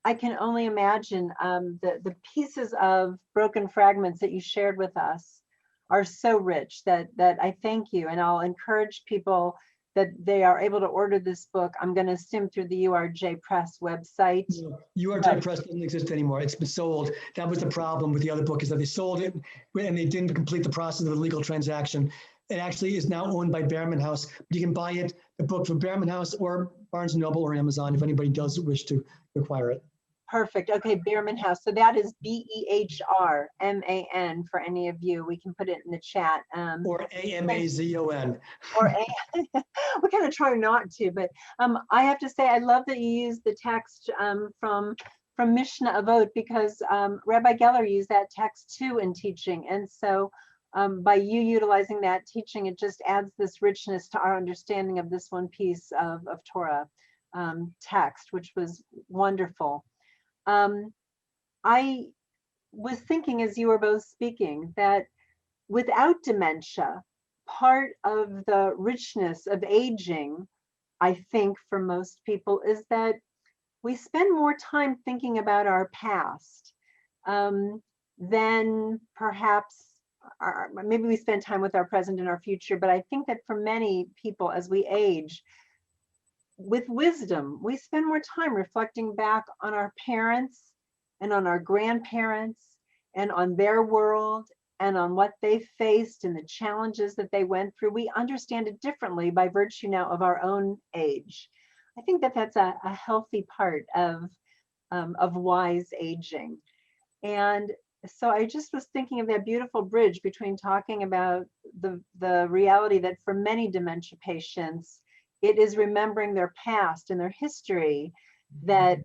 I can only imagine the pieces of broken fragments that you shared with us are so rich that I thank you, and I'll encourage people that they are able to order this book. I'm going to assume through the URJ Press website. URJ Press doesn't exist anymore. It's been sold. That was the problem with the other book, is that they sold it and they didn't complete the process of the legal transaction. It actually is now owned by Behrman House. You can buy it, the book, from Behrman House or Barnes & Noble or Amazon if anybody does wish to acquire it. Perfect. Okay, Behrman House. So that is BEHRMAN for any of you. We can put it in the chat. Or AMAZON. Or we kind of try not to, but I have to say I love that you use the text from Mishnah Avot, because Rabbi Geller used that text too in teaching, and so by you utilizing that teaching, it just adds this richness to our understanding of this one piece of Torah text, which was wonderful. I was thinking as you were both speaking that without dementia, part of the richness of aging, I think for most people, is that we spend more time thinking about our past than perhaps maybe we spend time with our present and our future. But I think that for many people, as we age, with wisdom, we spend more time reflecting back on our parents and on our grandparents and on their world and on what they faced and the challenges that they went through. We understand it differently by virtue now of our own age. I think that that's a healthy part of wise aging. And so I just was thinking of that beautiful bridge between talking about the reality that for many dementia patients, it is remembering their past and their history that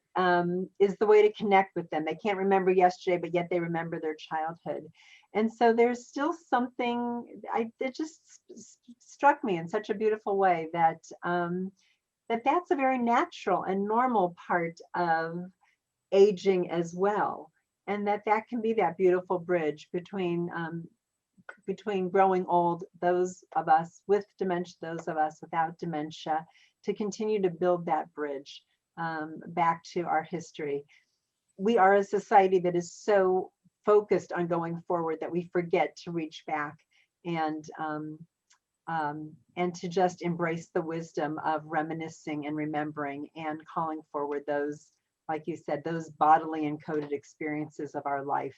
is the way to connect with them. They can't remember yesterday, but yet they remember their childhood. And so there's still something, it just struck me in such a beautiful way that that's a very natural and normal part of aging as well. And that can be that beautiful bridge between growing old, those of us with dementia, those of us without dementia, to continue to build that bridge back to our history. We are a society that is so focused on going forward that we forget to reach back and to just embrace the wisdom of reminiscing and remembering and calling forward those, like you said, those bodily encoded experiences of our life,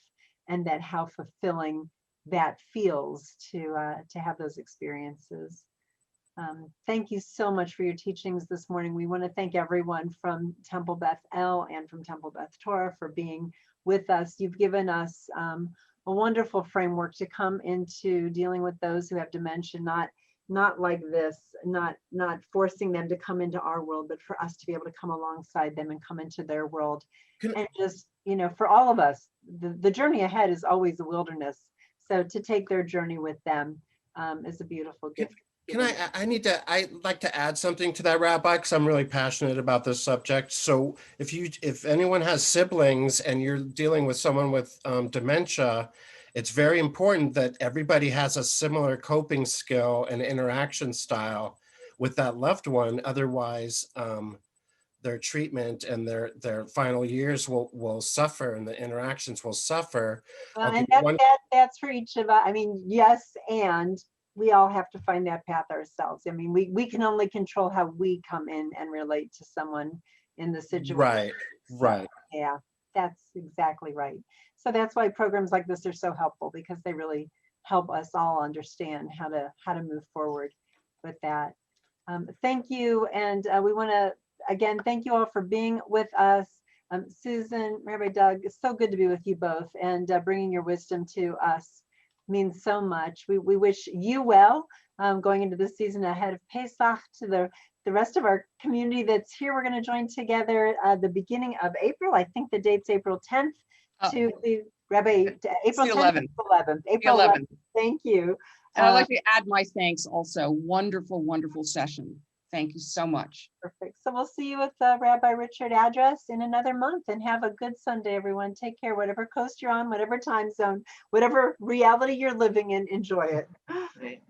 and that how fulfilling that feels to have those experiences. Thank you so much for your teachings this morning. We want to thank everyone from Temple Beth El and from Temple Beth Torah for being with us. You've given us a wonderful framework to come into dealing with those who have dementia, not like this, not forcing them to come into our world, but for us to be able to come alongside them and come into their world. And just, for all of us, the journey ahead is always a wilderness. So to take their journey with them is a beautiful gift. I'd like to add something to that, Rabbi, because I'm really passionate about this subject. So if anyone has siblings and you're dealing with someone with dementia, it's very important that everybody has a similar coping skill and interaction style with that loved one. Otherwise, their treatment and their final years will suffer, and the interactions will suffer. Well, and that's for each of us. I mean, yes, and we all have to find that path ourselves. I mean, we can only control how we come in and relate to someone in the situation. Right. Yeah, that's exactly right. So that's why programs like this are so helpful, because they really help us all understand how to move forward with that. Thank you, and we want to again thank you all for being with us. Susan, Rabbi Doug, it's so good to be with you both, and bringing your wisdom to us means so much. We wish you well going into the season ahead of Pesach. To the rest of our community that's here, we're going to join together the beginning of April. I think the date's April 10th to the Rabbi, April 10th, 11th. April 11th. Thank you. And I'd like to add my thanks also. Wonderful, wonderful session. Thank you so much. Perfect. So we'll see you at the Rabbi Richard address in another month, and have a good Sunday, everyone. Take care, whatever coast you're on, whatever time zone, whatever reality you're living in, enjoy it.